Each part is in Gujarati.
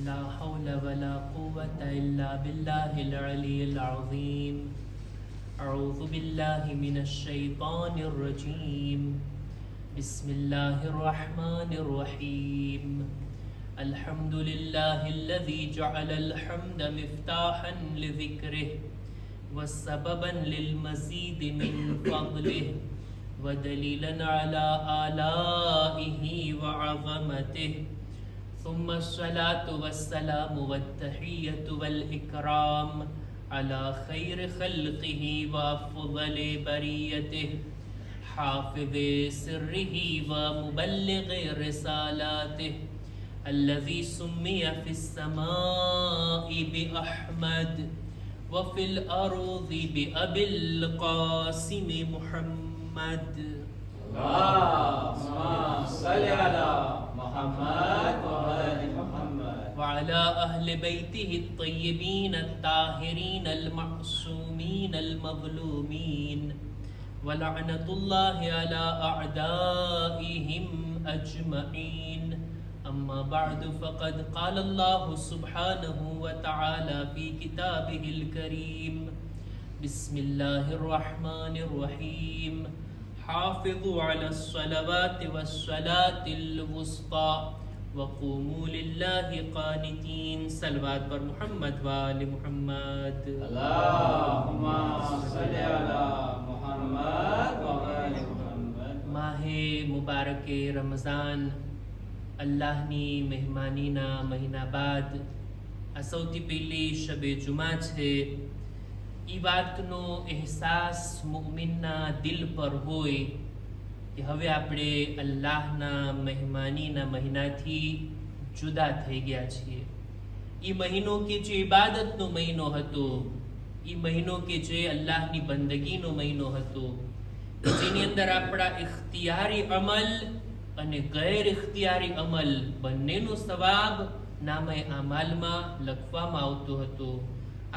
لا حول ولا قوة إلا بالله العلي العظيم. أعوذ بالله من الشيطان الرجيم. بسم الله الرحمن الرحيم. الحمد لله الذي جعل الحمد مفتاحا لذكره وسببا للمزيد من فضله ودليلا على آلائه وعظمته. ثم الصلاة والسلام والتحية والإكرام على خير خلقه وأفضل بريته حافظ سره ومبلغ رسالاته الذي سمي في السماء بأحمد وفي الأرض بأبي القاسم محمد. اللهم صل على محمد وآل محمد وعلى أهل بيته الطيبين الطاهرين المعصومين المظلومين ولعنة الله على أعدائهم أجمعين. أما بعد فقد قال الله سبحانه وتعالى في كتابه الكريم. بسم الله الرحمن الرحيم. حافظوا على الصلوات والصلاة الوسطى وقوموا لله قانتين. صلوات پر محمد وآل محمد. اللهم صل على محمد وآل محمد. માહ મુબારક રમઝાન અલ્લાહની મહેમાનીના મહિના બાદ આ સૌથી પહેલી શબે જુમા છે. એ વાતનો અહેસાસ મુમિનના દિલ પર હોય કે હવે આપણે અલ્લાહના મહેમાનીના મહિનાથી જુદા થઈ ગયા છીએ. એ મહિનો કે જે ઇબાદતનો મહિનો હતો, એ મહિનો કે જે અલ્લાહની બંદગીનો મહિનો હતો, જેની અંદર આપણા ઇખ્તિયારી અમલ અને ગેર ઇખ્તિયારી અમલ બંનેનો સવાબ નામે આમાલમાં લખવામાં આવતો હતો.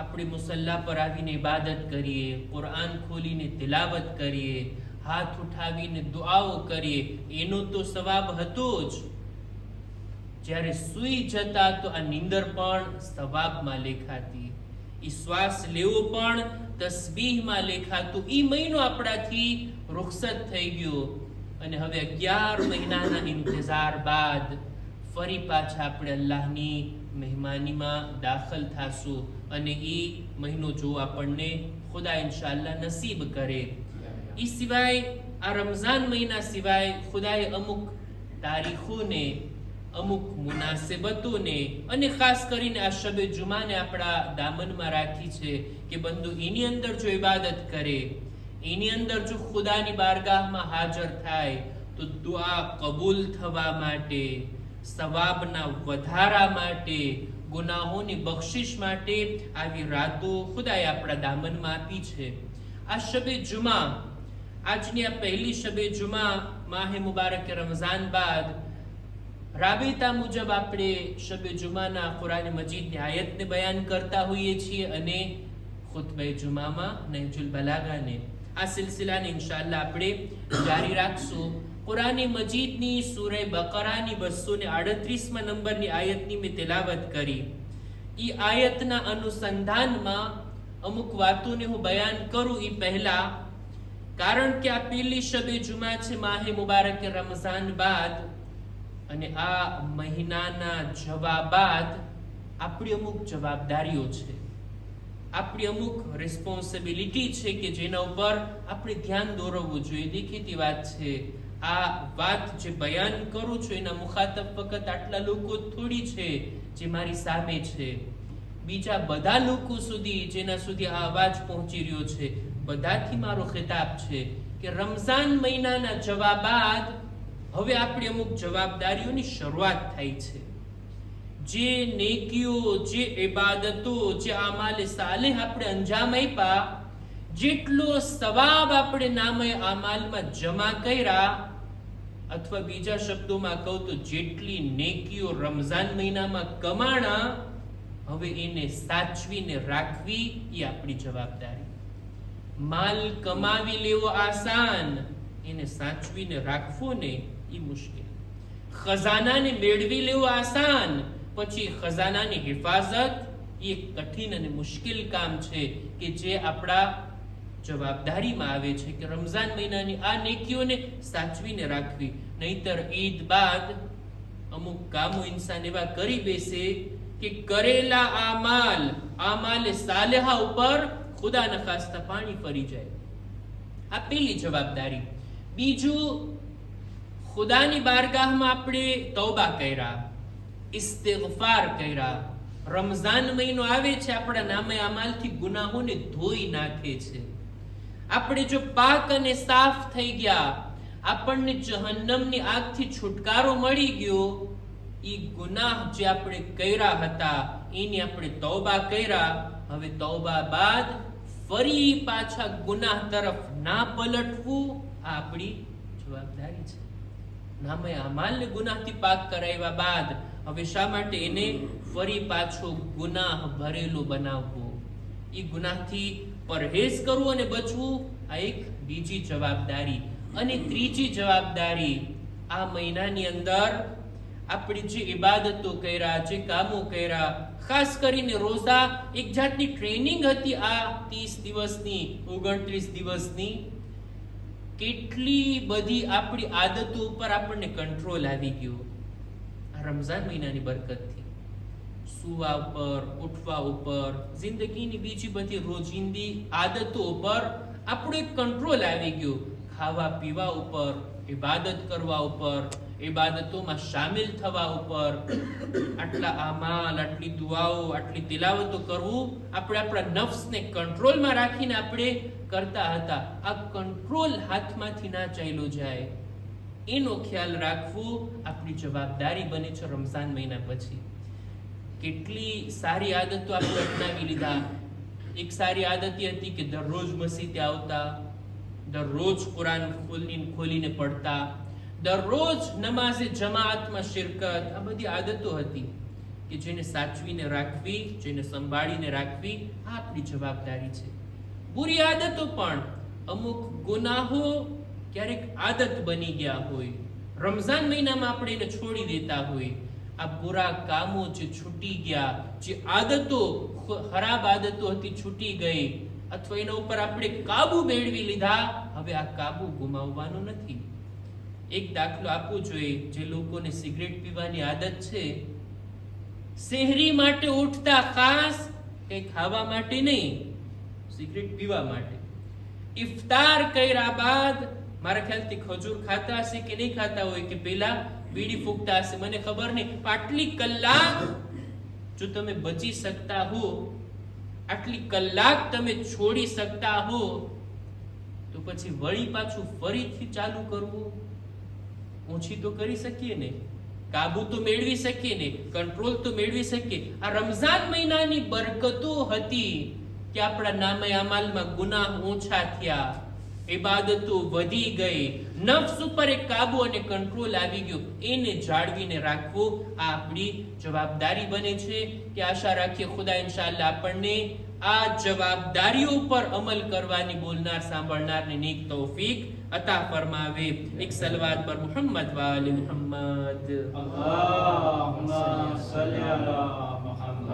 આપણે મુસલ્લા પર આવીને ઇબાદત કરીએ, કુરઆન ખોલીને તિલાવત કરીએ, હાથ ઉઠાવીને દુઆઓ કરીએ, એનો તો સવાબ હતો જ. જ્યારે સૂઈ જતા તો આ નીંદર પણ સવાબમાં લેખાતી, એ શ્વાસ લેવો પણ તસ્બીહમાં લેખાતું. એ મહિનો આપણાથી રૂખસત થઈ ગયો અને હવે 11 મહિનાના ઇંતજાર બાદ ફરી પાછા આપણે અલ્લાહની મહેમાનીમાં દાખલ થાશું અને એ મહિનો જો આપણને ખુદા ઇન્શાઅલ્લાહ નસીબ કરે. એ સિવાય આ રમઝાન મહિના સિવાય ખુદાએ અમુક તારીખોને, અમુક મુનાસિબતોને અને ખાસ કરીને આ શબે જુમાને આપણા દામનમાં રાખી છે કે બંદો એની અંદર જો ઇબાદત કરે, એની અંદર જો ખુદાની બારગાહમાં હાજર થાય તો દુઆ કબૂલ થવા માટે, સવાબના વધારા માટે, ગુનાહોની બખ્શિશ માટે આવી રાતો ખુદાએ આપણા દામનમાં આપી છે. આ શબે જુમા, આજની આ પહેલી શબે જુમા માહે મુબારક રમઝાન બાદ રાબેતા મુજબ આપણે શબે જુમાના કુરાન મજીદની આયતને બયાન કરતા હોઈએ છીએ અને ખુતબે જુમામાં નહજુલ બલાગાને. આ સિલસિલાને ઇન્શાઅલ્લાહ આપણે જારી રાખશું. કુરાન મજીદની સૂરે બકરાની 238 નંબરની આયતની મેં તિલાવત કરી. એ આયતના અનુસંધાનમાં અમુક વાતોને હું બયાન કરું એ પહેલા, કારણ કે આ પહેલી શબે જુમા છે માહે મુબારક રમઝાન બાદ, અને આ મહિનાના જવાબાત આપણી અમુક જવાબદારીઓ છે, આપણી અમુક રિસ્પોન્સિબિલિટી છે કે જેના ઉપર આપણે ધ્યાન દોરવવું જોઈએ. દેખીતી વાત છે, આ વાત જે બયાન કરું છું એના મુખાતબ ફક્ત આટલા લોકો થોડી છે જે મારી સામે છે. બીજા બધા લોકો સુધી, જેના સુધી આ અવાજ પહોંચી રહ્યો છે, બધાથી મારો ખિતાબ છે કે રમઝાન મહિનાના જવાબાદ હવે આપણે અમુક જવાબદારીઓની શરૂઆત થઈ છે. જે નેકીઓ, જે ઇબાદતો, જે આમાલે સાલેહ આપણે અંજામ આપ્યા, જેટલો સવાબ આપણે નામે આમાલમાં જમા કર્યા, અથવા બીજા શબ્દોમાં કહું તો જેટલી નેકીઓ રમઝાન મહિનામાં કમાણા, હવે એને સાચવીને રાખવી એ આપણી જવાબદારી. માલ કમાવી લેવો આસાન, એને સાચવીને રાખવો ને એ મુશ્કેલ. ખજાનાને મેળવી લેવો આસાન, પછી ખજાનાની હિફાજત એ કઠિન અને મુશ્કેલ કામ છે કે જે આપણા જવાબદારીમાં આવે છે કે રમઝાન મહિનાની આ નેકીઓને સાચવીને રાખવી. નહીતર ઈદ બાદ અમુક કામો ઇન્સાન એવા કરી બેસે કે કરેલા આમાલ સાલેહા ઉપર ખુદા ન ખાસ્તા પાણી ફરી જાય. આ પેલી જવાબદારી. બીજું, ખુદાની બારગાહમાં આપણે તૌબા કર્યા, ઇસ્તિગફાર કર્યા. રમઝાન મહિનો આવે છે, આપણા નામે અમાલથી ગુનાહોને ધોઈ નાખે છે. આપણે જો પાક અને સાફ થઈ ગયા, આપણને જહન્નમની આગથી છુટકારો મળી ગયો, ઈ ગુનાહ જે આપણે કર્યા હતા એની આપણે તૌબા કર્યા. હવે તૌબા બાદ ફરી પાછા ગુનાહ તરફ ના પલટવું, આ આપણી જવાબદારી છે. નામે અમાલને ગુનાહથી પાક કરાવ્યા બાદ હવે શા માટે એને ફરી પાછો ગુનાહ ભરેલો બનાવવો? એ ગુનાહથી પરહેઝ કરવું અને બચવું, આ એક બીજી જવાબદારી. અને ત્રીજી જવાબદારી, આ મહિનાની અંદર આપણે જે ઇબાદતો કર્યા, જે કામો કર્યા, ખાસ કરીને રોઝા એક જાતની ટ્રેનિંગ હતી આ 30 દિવસની, 29 દિવસની. કેટલી બધી આપણી આદતો ઉપર આપણને કંટ્રોલ આવી ગયો આ રમઝાન મહિનાની બરકતથી. સુવા ઉપર, ઉઠવા ઉપર, જિંદગીની બીજી બધી રોજિંદી આદતો ઉપર આપણો એક કંટ્રોલ આવી ગયો. ખાવા પીવા ઉપર, ઇબાદત કરવા ઉપર, ઇબાદતોમાં શામિલ થવા ઉપર, આટલા આમાલ, આટલી દુઆઓ, આટલી તિલાવતો કરવું, આપણે આપણા નફ્સને કંટ્રોલમાં રાખીને આપણે કરતા હતા. આ કંટ્રોલ હાથમાંથી ના ચાલ્યો જાય, એનો ખ્યાલ રાખવું આપણી જવાબદારી બને છે રમઝાન મહિના પછી. કેટલી સારી આદતો આપણે અપનાવી લીધા. એક સારી આદત એ હતી કે દરરોજ મસ્જિદે આવતા, દરરોજ કુરાન ખોલીને પડતા, દરરોજ નમાઝે જમાઅતમાં શિરકત. આ બધી આદતો હતી કે જેને સાચવીને રાખવી, જેને સંભાળીને રાખવી, આ આપણી જવાબદારી છે. બુરી આદતો પણ, અમુક ગુનાહો ક્યારેક આદત બની ગયા હોય, રમઝાન મહિનામાં આપણે એને છોડી દેતા હોય. આ બુરા કામો જે છૂટી ગયા, જે આદતો, ખરાબ આદતો હતી છૂટી ગઈ, અથવા એના ઉપર આપણે કાબુ મેળવી લીધા, હવે આ કાબુ ગુમાવવાનો નથી. એક દાખલો આપવો જોઈએ. જે લોકોને સિગરેટ પીવાની આદત છે, સહેરી માટે ઉઠતા, ખાસ કઈ ખાવા માટે નહીં, સિગરેટ પીવા માટે. ઇફતાર કર્યા બાદ મારા ખ્યાલથી ખજૂર ખાતા હશે કે નહીં ખાતા હોય, કે પેલા બીડી ફૂંકતા હશે, મને ખબર નહીં. આટલી કલાક જો તમે બચી શકતા હો, આટલી કલાક તમે છોડી શકતા હો, તો પછી વળી પાછું ફરીથી ચાલુ કરવું, ઓછી તો કરી શકીએ ને, કાબુ તો મેળવી શકીએ ને, કંટ્રોલ તો મેળવી શકીએ. આ રમઝાન મહિનાની બરકતો હતી કે આપણા નામે અમાલમાં ગુનાહ ઓછા થયા, ઇબાદતો વધી ગઈ, નફ્સ ઉપર એક કાબુ અને કંટ્રોલ આવી ગયો. એને જાળવીને રાખવું આ આપણી જવાબદારી બને છે. કે આશા રાખીએ ખુદા ઇન્શાઅલ્લાહ આપણને આ જવાબદારીઓ પર અમલ કરવાની, બોલનાર સાંભળનારને નેક તૌફીક અતા ફરમાવે. એક સલવાત પર મુહમ્મદ વાલે મુહમ્મદ. અલ્લાહુમ્મા સલ્લી અલા મુહમ્મદ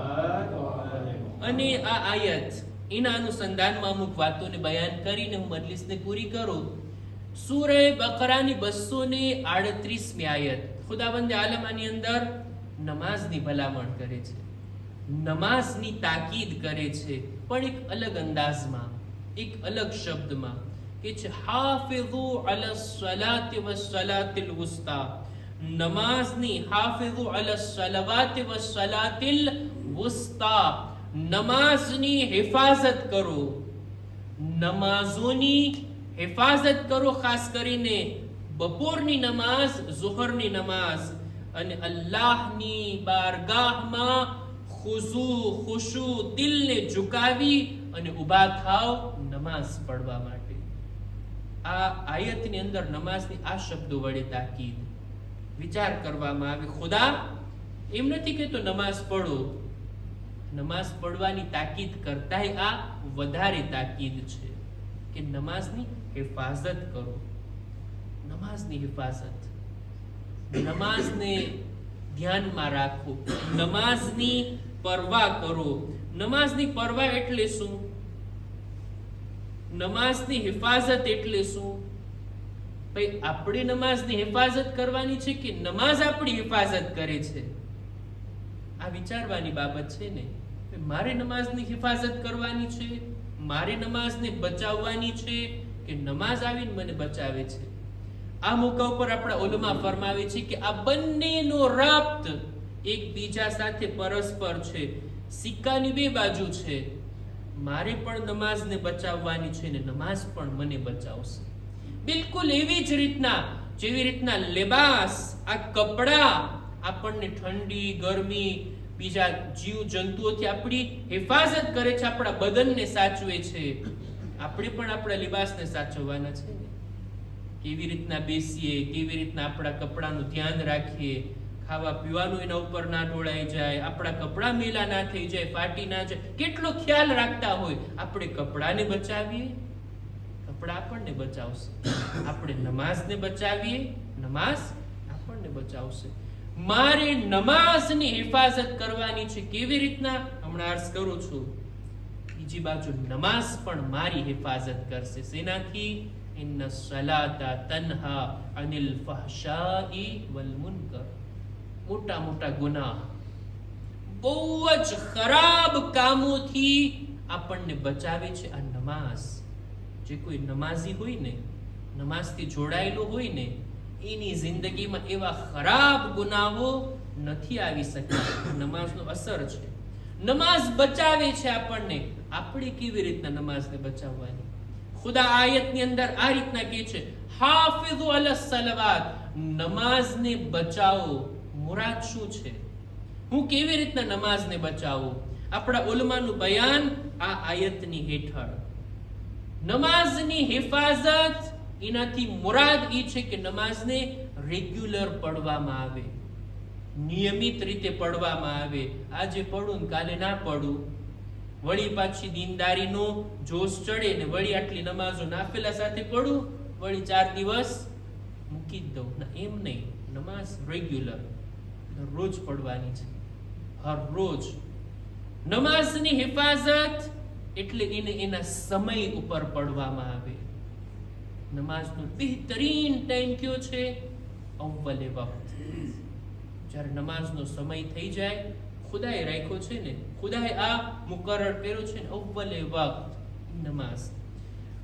વ આલે મુહમ્મદ. અને આ આયત એના અનુસંધાનમાં અમુક વાતોને બયાન કરીને હું મજલિસને પૂરી કરું. સૂરે બકરાની 238મી આયત, ખુદાવંદ આલમ આની અંદર નમાઝની ભલામણ કરે છે, નમાઝની તાકીદ કરે છે, પણ એક અલગ અંદાજમાં, એક અલગ શબ્દમાં કે છે હાફિઝુ અલા સલાતિ વસ સલાતિલ વુસ્તા. નમાઝની, હાફિઝુ અલા સલાવાતિ વસ સલાતિલ વુસ્તા, નમાઝની હિફાજત કરો, નમાઝોની હિફાજત કરો, ખાસ કરીને બપોરની નમાઝ, ઝુહરની નમાઝ, અને અલ્લાહની બારગાહમાં ખુશુ દિલને ઝુકાવી અને ઊભા થાવ નમાઝ પડવા માટે. આ આયતની અંદર નમાઝની આ શબ્દો વડે તાકીદ, વિચાર કરવામાં આવે. ખુદા એમ નથી કહેતો નમાઝ પડો, નમાઝ પડવાની તાકીદ કરતાંય આ વધારે તાકીદ છે કે નમાઝની હિફાજત કરો. નમાઝની હિફાજત, નમાઝને ધ્યાનમાં રાખો. નમાઝની પરવા કરો. નમાઝની પરવા એટલે શું? નમાઝની હિફાજત એટલે શું? ભાઈ, આપણે નમાઝની હિફાજત કરવાની છે કે નમાઝ આપણી હિફાજત કરે છે? આ વિચારવાની બાબત છે ને. મારે નમાઝની હિફાજત કરવાની છે, મારે નમાઝને બચાવવાની છે કે નમાઝ આવીને મને બચાવે છે? આ મોકા ઉપર આપણા ઉલમા ફરમાવે છે કે આ બંનેનો રાબ્ત એકબીજા સાથે પરસ્પર છે. સિક્કાની બે બાજુ છે. મારે પણ નમાઝને બચાવવાની છે ને નમાઝ પણ મને બચાવશે. બિલકુલ એવી જ રીતના જેવી રીતના લેબાસ, આ કપડા આપણને ઠંડી, ગરમી, બીજા જીવ જંતુઓથી આપણી હિફાજત કરે છે, આપણા બદનને સાચવે છે. આપણે પણ આપણા લિબાસને સાચવવાના છે ને. કેવી રીતના બેસીએ, કેવી રીતના આપણા કપડાનું ધ્યાન રાખીએ, ખાવા પીવાનું એના ઉપર ના ઢોળાઈ જાય, આપણા કપડા મેલા ના થઈ જાય, ફાટી ના જાય, કેટલો ખ્યાલ રાખતા હોય. આપણે કપડાને બચાવીએ, કપડા આપણને બચાવશે. આપણે નમાઝને બચાવીએ, નમાઝ આપણને બચાવશે. મારે નમાઝની હિફાજત કરવાની છે. કેવી રીતના? હમણાં અર્ઝ કરું છું. બીજી બાજુ નમાઝ પણ મારી હિફાજત કરશે. શેનાથી? ઇન્ન સલાતા તન્હા અનિલ ફહશાઈ વલ મુનકર. મોટા મોટા ગુનાહ, બહુ જ ખરાબ કામોથી આપણને બચાવે છે આ નમાઝ. જે કોઈ નમાઝી હોય ને, નમાઝથી જોડાયેલો હોય ને, એની જિંદગીમાં એવા ખરાબ ગુનાહો નથી આવી શકતા. નમાઝનો અસર છે. નમાઝ બચાવે છે આપણને. આપણે કેવી રીતના નમાઝને બચાવવાની? ખુદા આયતની અંદર આ રીતના કહે છે, હાફિઝુ અલસ સલવાત. નમાઝને બચાવો. મુરાદ શું છે? હું કેવી રીતના નમાઝને બચાવું? આપણા ઉલમાનું બયાન આ આયતની હેઠળ. નમાઝની હિફાજત, એનાથી મુરાદ એ છે કે નમાઝને રેગ્યુલર પઢવામાં આવે, નિયમિત રીતે પઢવામાં આવે. આજે પઢું ને કાલે ના પઢું, વળી પાછી દીનદારીનો જોશ ચડે ને વળી આટલી નમાઝો નાફિલા સાથે પઢું, વળી 4 દિવસ મૂકી જ દઉં. ના, એમ નહીં. નમાઝ રેગ્યુલર, રોજ પઢવાની છે, હર રોજ. નમાઝની હિફાજત એટલે એને એના સમય ઉપર પઢવામાં આવે. નમાઝનો બહેતરીન ટાઈમ કયો છે? અવ્વલે વક્ત. જ્યારે નમાઝનો સમય થઈ જાય, ખુદાએ રાખ્યો છે ને, ખુદાએ આ મુકરર કર્યો છે ને, અવ્વલે વક્ત નમાઝ.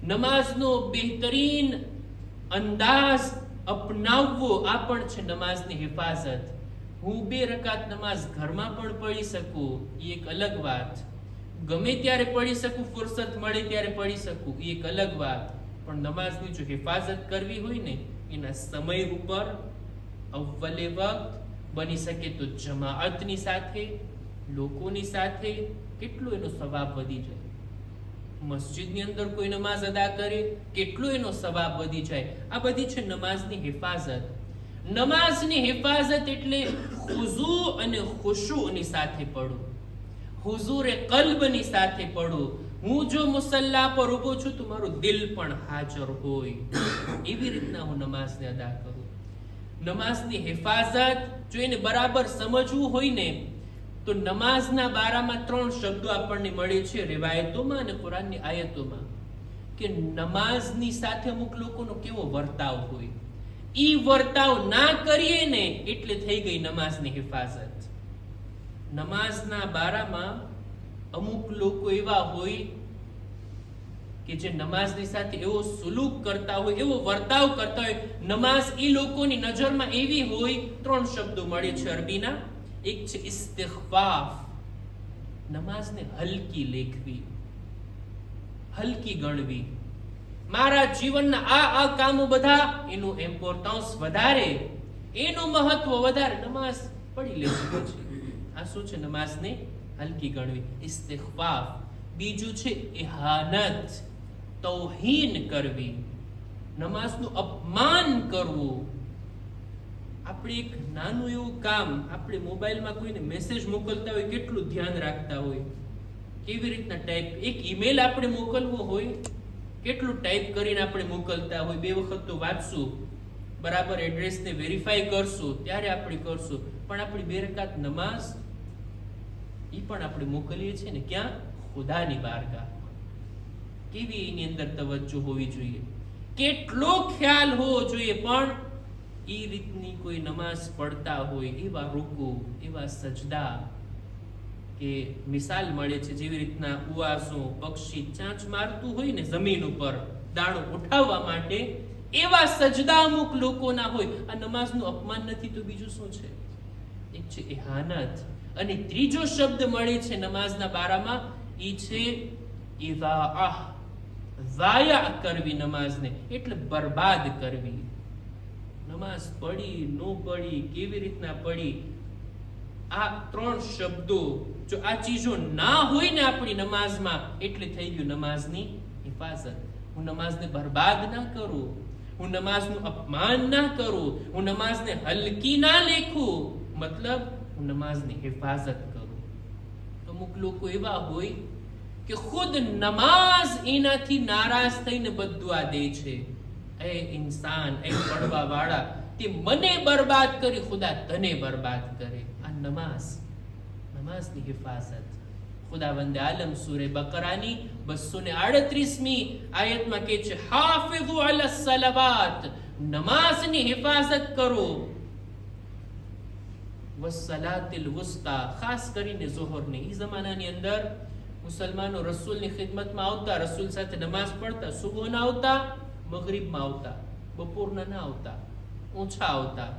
નમાઝનો બહેતરીન અંદાજ અપનાવવો આ પણ છે નમાઝની હિફાજત. હું 2 રકાત નમાઝ ઘરમાં પણ પઢી શકું, એ એક અલગ વાત. ગમે ત્યારે પઢી શકું, ફુરસત મળે ત્યારે પઢી શકું, એ એક અલગ વાત. પણ નમાઝની જો હિફાજત કરવી હોય ને, એના સમય ઉપર, અવ્વલે વક્ત, બની શકે તો જમાઅતની સાથે, લોકોની સાથે, કેટલો એનો સવાબ વધી જાય. મસ્જિદની અંદર કોઈ નમાઝ અદા કરે, કેટલો એનો સવાબ વધી જાય. આ બધી છે નમાઝની હિફાજત. નમાઝની હિફાજત એટલે ખુશૂ અને ખુશુની સાથે પઢો, હુઝુરે કલ્બની સાથે પઢો. હું જો મુસલ્લા પર ઊભો છું તો મારું દિલ પણ હાજર હોય, એવી રીતના હું નમાઝને અદા કરું. નમાઝની હિફાજત જો એને બરાબર સમજવું હોય ને, તો નમાઝના બારામાં 3 શબ્દો આપણને મળે છે રિવાયતોમાં અને કુરાનની આયતોમાં, કે નમાઝની સાથે અમુક લોકોનો કેવો વર્તાવ હોય. ઈ વર્તાવ ના કરીએ ને એટલે થઈ ગઈ નમાઝની હિફાજત. નમાઝના બારામાં અમુક લોકો એવા હોય કે જે નમાઝની સાથે એવો સુલુક કરતા હોય, એવો વર્તાવ કરતા હોય, નમાઝ એ લોકોની નજરમાં એવી હોય. 3 શબ્દો મળે છે અરબીના. એક છે ઇસ્તિગફાફ, નમાઝને હલકી લેખવી, હલકી ગણવી. મારા જીવનના આ કામો બધા, એનું ઇમ્પોર્ટન્સ વધારે, એનું મહત્વ વધારે, નમાઝ પઢી લેવી પછી. આ શું છે? નમાઝને હલકી ગણવી, ઇસ્તિગફાફ. બીજું છે ઇહાનત, તૌહીન કરવી, નમાઝનું અપમાન કરવું. આપણે એક નાનું એવું કામ, આપણે મોબાઈલમાં કોઈને મેસેજ મોકલતા હોય, કેટલું ધ્યાન રાખતા હોય, કેવી રીતના ટાઈપ. એક ઈમેલ આપણે મોકલવો હોય, કેટલું ટાઈપ કરીને આપણે મોકલતા હોય, 2 વખત તો વાંચશું, બરાબર એડ્રેસને વેરીફાઈ કરશું ત્યારે આપણે કરશું. પણ આપણી 2 રકાત નમાઝ ઈ પણ આપણે મોકલીએ છીએ ને ક્યાં? ખુદાની બારગાહ. કેવી એની અંદર તવજ્જો હોવી જોઈએ, કેટલો ખ્યાલ હોવો જોઈએ. પણ એ રીતની કોઈ નમાઝ પડતા હોય, એવા રૂકુ, એવા સજદા, કે મિસાલ મળે છે જેવી રીતના ઉવાસો પક્ષી ચાંચ મારતું હોય ને જમીન ઉપર દાણો ઉઠાવવા માટે, એવા સજદા અમુક લોકોના હોય. આ નમાઝનું અપમાન નથી તો બીજું શું છે? એક છે ઇહાનત, અને ત્રીજો શબ્દ મળે છે નમાઝના બારામાં, ઈ છે ઇઝાઆહ. ઝાયા કરવી નમાઝને એટલે બરબાદ કરવી. નમાઝ પડી નો પડી, કેવી રીતના પડી, આ 3 શબ્દો જો આ ચીજો ના હોય ને આપણી નમાઝમાં, એટલે થઈ ગયું નમાઝની હિફાઝત. હું નમાઝને બરબાદ ના કરું, હું નમાઝનું અપમાન ના કરું, હું નમાઝને હલકી ના લેખું, મતલબ હું નમાઝની હિફાઝત કરું. અમુક લોકો એવા હોય કે ખુદ નમાઝ એનાથી નારાજ થઈને બદદુઆ દે છે, એ ઇન્સાન, એ પડવા વાળા, તે મને બરબાદ કરી, ખુદા તને બરબાદ કરે. આ નમાઝની હિફાઝત. ખુદાવંદ આલમ સૂરે બકરાની 238મી આયતમાં કહે છે, હાફિઝુ અલા સલાવાત, નમાઝની હિફાઝત કરો, વસ્સલાતિલ વુસ્તા, ખાસ કરીને ઝોહરની. ઈ જમાનાની અંદર મુસલમાનો રસૂલની ખિદમતમાં આવતા, રસૂલ સાથે નમાઝ પડતા, સુબહના આવતા, મગરિબમાં આવતા, બપોરના ના આવતા, ઓછા આવતા.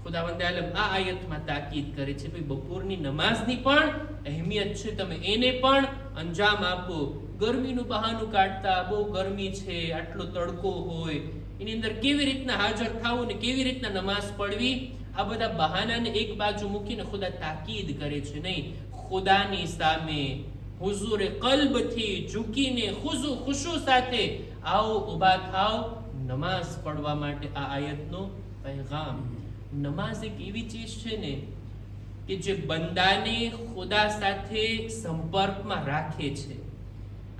ખુદાવંદ આલમ આ આયતમાં તાકીદ કરે છે, ભાઈ બપોરની નમાઝની પણ અહેમિયત છે, તમે એને પણ અંજામ આપો. ગરમીનું બહાનું કાઢતા, બહુ ગરમી છે, આટલો તડકો હોય, એની અંદર કેવી રીતના હાજર થવું ને કેવી રીતના નમાઝ પડવી, આ બધા બહાનાને એક બાજુ મૂકીને ખુદા તાકીદ કરે છે, નહીં, ખુદાની સામે હુઝુરે કલ્બથી ઝૂકીને ખુશુ સાથે આવો, ઊભા થાવ નમાઝ પડવા માટે. આ આયતનો પૈગામ. નમાઝ એક એવી ચીજ છે ને કે જે બંદાને ખુદા સાથે સંપર્કમાં રાખે છે.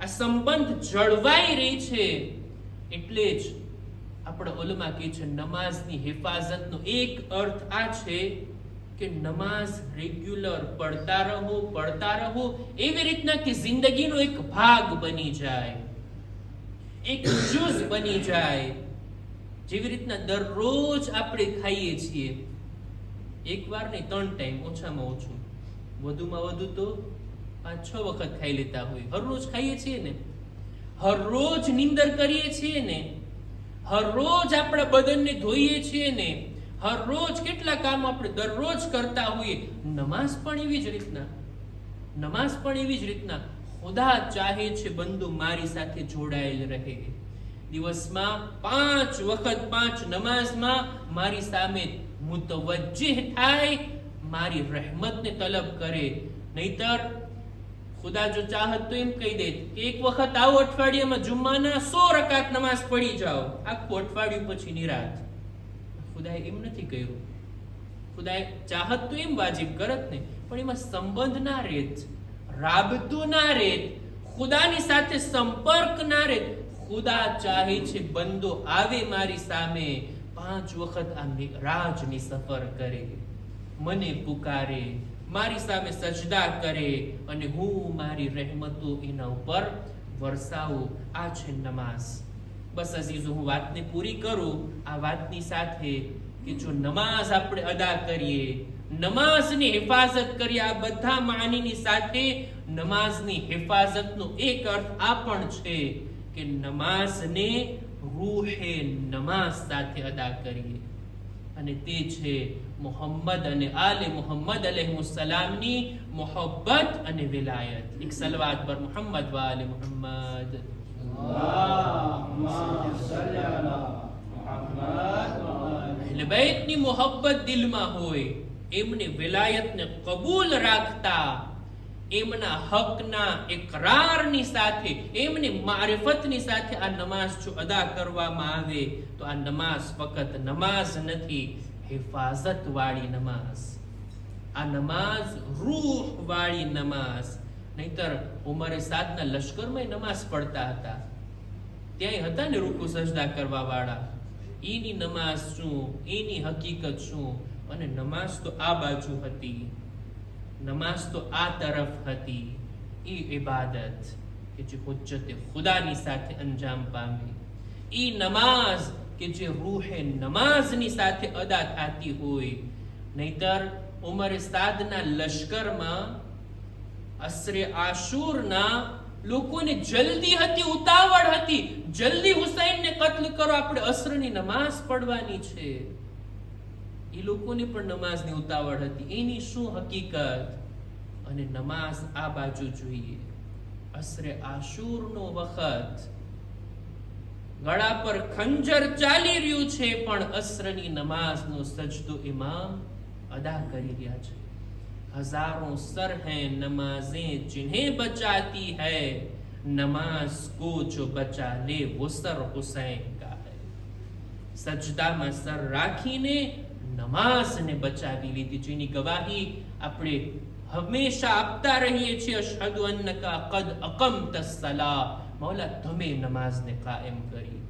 આ સંબંધ જળવાઈ રહી છે. એટલે જ આપણા ઉલમા કહે છે નમાઝની હિફાઝતનો એક અર્થ આ છે કે નમાઝ રેગ્યુલર પડતા રહો, એવી રીતના કે જિંદગીનો એક ભાગ બની જાય, એક જુઝ બની જાય. જેવી રીતના દરરોજ આપણે ખાઈએ છીએ, એકવાર નહીં 3 ટાઈમ, ઓછામાં ઓછું, વધુમાં વધુ તો 5-6 વખત ખાઈ લેતા હોય. હરરોજ ખાઈએ છીએ ને, હરરોજ નીંદર કરીએ છીએ ને, હરરોજ આપણા બદનને ધોઈએ છીએ ને, હરરોજ કેટલા કામ આપણે દરરોજ કરતા હોઈએ. નમાઝ પણ એવી જ રીતના ખુદા ચાહે છે બંદો મારી સાથે જોડાયેલ રહે. દિવસમાં 5 વખત 5 નમાઝમાં મારી સામે મુતવજ્જિહ થાય, મારી રહેમતને તલબ કરે. નહીતર ખુદા જો ચાહત તો એમ કહી દે કે એક વખત આવો અઠવાડિયામાં જુમ્માના 100 રકાત નમાઝ પડી જાઓ, આખું અઠવાડિયું પછી નિરાત. ખુદાએ એમ નથી કહ્યું. ખુદાએ ચાહત તો એમ વાજિબ કરત ને, પણ એમાં સંબંધ ના રહેત, રાબતો ના રહેત, ખુદાની સાથે સંપર્ક ના રહેત. ખુદા ચાહે છે બંદો આવે મારી સામે, 5 વખત આ રાજની સફર કરે, મને પુકારે, મારી સામે સજદા કરે, અને હું મારી રહેમતો એના ઉપર વરસાવું. આ છે નમાઝ. બસ અઝીઝો, હું વાતને પૂરી કરું આ વાતની સાથે કે જો નમાઝ આપણે અદા કરીએ, નમાઝની હિફાઝત કરીએ, આ બધા માનીની સાથે નમાઝની હિફાઝતનો એક અર્થ આ પણ છે કે નમાઝને રૂહે નમાઝ સાથે અદા કરીએ, અને તે છે મુહમ્મદ અને આલે મુહમ્મદ અલૈહિસ્સલામની મોહબ્બત અને વિલાયત. એક સલવાત પર મુહમ્મદ વ આલે મુહમ્મદ. અહલે બૈતની મોહબ્બત દિલમાં હોય, એમની વિલાયતને કબૂલ રાખતા, એમના હકના ઇકરારની સાથે, એમની મારિફતની સાથે આ નમાઝ જો અદા કરવામાં આવે તો આ નમાઝ ફક્ત નમાઝ નથી, હિફાઝત વાળી નમાઝ. આ નમાઝ રૂહ વાળી નમાઝ. નહીતર ઉમરે સાદના લશ્કરમાં નમાઝ પડતા હતા, ત્યાંય હતા ને રૂકુ સજદા કરવા વાળા, એની નમાઝ શું, એની હકીકત શું. અને નમાઝ તો આ બાજુ હતી, નમાઝ તો આ તરફ હતી. એ ઇબાદત કે જે હુજ્જતે ખુદાની સાથે અંજામ પામે, એ નમાઝ કે જે રૂહે નમાઝની સાથે અદા થતી હોય. નહીતર ઉમર સાદના લશ્કરમાં અસરે આશુરના લોકોને જલ્દી હતી, ઉતાવળ હતી, જલ્દી હુસૈનને કત્લ કરો, આપણે અસરની નમાઝ પડવાની છે. એ લોકોને પણ નમાઝની ઉતાવળ હતી. એની શું હકીકત? અને નમાઝ આ બાજુ જોઈએ. અસરે આશુરનો વખત, ગળા પર ખંજર ચાલી રહ્યું છે, પણ અસરની નમાઝનો સજદો ઇમામ અદા કરી રહ્યા છે. हजारों सर हैं नमाजें जिन्हें बचाती है, नमाज को जो बचा ले वो सर हुसैन का है. સજદામાં સર રાખીને નમાઝને બચાવી લીધી, જેની ગવાહી આપણે હંમેશા આપતા રહીએ છીએ. અશહદુ અન્નકા કદ અકમતસ સલાહ. મૌલા, તમે નમાઝને કાયમ કરી,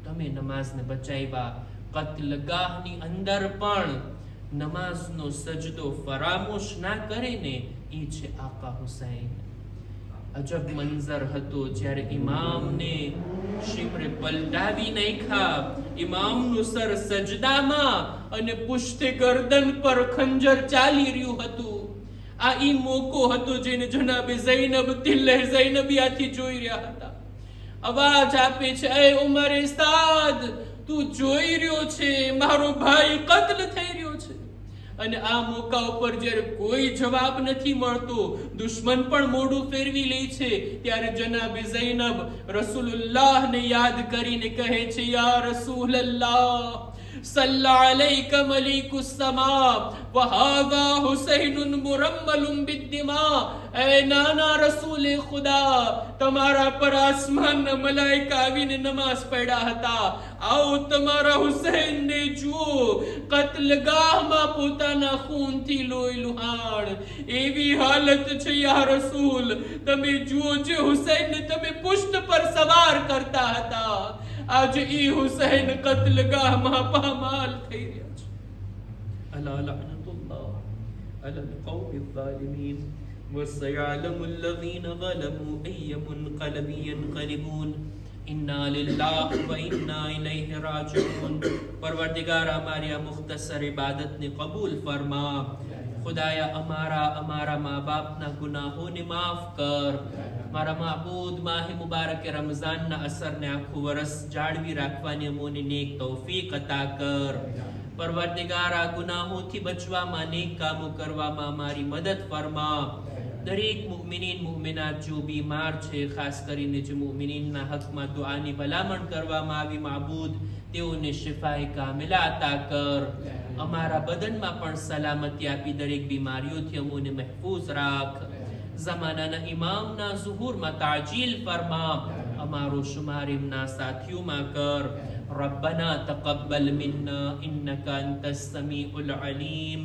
તમે નમાઝને બચાવ્યા. કત્લગાહની અંદર પણ નમાઝનો સજદો ફરામોશ ના કરે ને, એ છે આકા હુસૈન. અજબ મંઝર હતો જ્યારે ઇમામને શિમરે પલટાવી નાખ્યા, ઇમામનું સર સજદામાં અને પુષ્ટે ગરદન પર ખંજર ચાલી રહ્યું હતું. આ ઈ મોકો હતો જેને જનાબે ઝૈનબ દિલ્હે ઝૈનબિયાથી જોઈ રહ્યા હતા. અવાજ આપે છે, એ ઉમરે સાદ, તું જોઈ રહ્યો છે મારો ભાઈ કત્લ થઈ રહ્યો છે. અને આ મોકા ઉપર જ્યારે કોઈ જવાબ નથી મળતો, દુશ્મન પણ મોઢું ફેરવી લે છે, ત્યારે જનાબે ઝૈનબ રસૂલુલ્લાહને યાદ કરીને કહે છે, યા રસૂલલ્લાહ સલ્લા અલૈકા મલિકુસ સમા વ હાઝા હુસૈનુન મુરમ્મલુન બિદ્દિમા. એ નાના રસૂલે ખુદા, તમારા પર આસમાનના મલાઈકા આવીને નમાઝ પડ્યા હતા. આવો તમારા હુસૈનને જુઓ, કત્લગાહમાં પોતાના ખૂનથી લોહી લુહાણ. એવી હાલત છે યા રસૂલ, તમે જુઓ જે હુસૈનને તમે પુષ્ટ પર સવાર કરતા હતા, આજે ઈ હુસૈન કત્લગાહમાં પામાલ થઈ રહ્યા છે. અલા લઅનતુલ્લાહ અલલ કૌમિ ઝાલિમીન વસયઅલમુ અલ્લઝીન ઝલમુ અય્ય મુન્કલબિન યન્કલિબૂન. ઇન્ના લિલ્લાહિ વ ઇન્ના ઇલૈહિ રાજિഊન. પરવરદિગાર, અમારી આ મુખ્તસર ઇબાદતને કબૂલ ફરમા. ખુદાયા, અમારા મા બાપના ગુનાહોને માફ કર. મારા માબૂદ, માહે મુબારક રમઝાનના અસરને આખું વરસ જાળવી રાખવાની અમોને નેક તૌફીક અતા કર. પરવરદિગાર, આ ગુનાહોથી બચવામાં, નેક કામો કરવામાં અમારી મદદ ફરમા. દરેક મુમિનીન મુમિનાત જો બીમાર છે, ખાસ કરીને જે મુમિનીનના હકમાં દુઆની ભલામણ કરવામાં આવી, માબૂદ તેઓને શિફાએ કામિલા અતા કર. અમારા બદનમાં પણ સલામતી આપી, દરેક બીમારીઓથી અમોને મહેફૂઝ રાખ. ઝમાનાના ઇમામના ઝુહુરમાં તાજીલ ફરમા. અમારો શુમાર એમના સાથીઓમાં કર. રબ્બના તકબ્બલ મિન્ના ઇન્નકા અંતસ સમીઉલ અલીમ.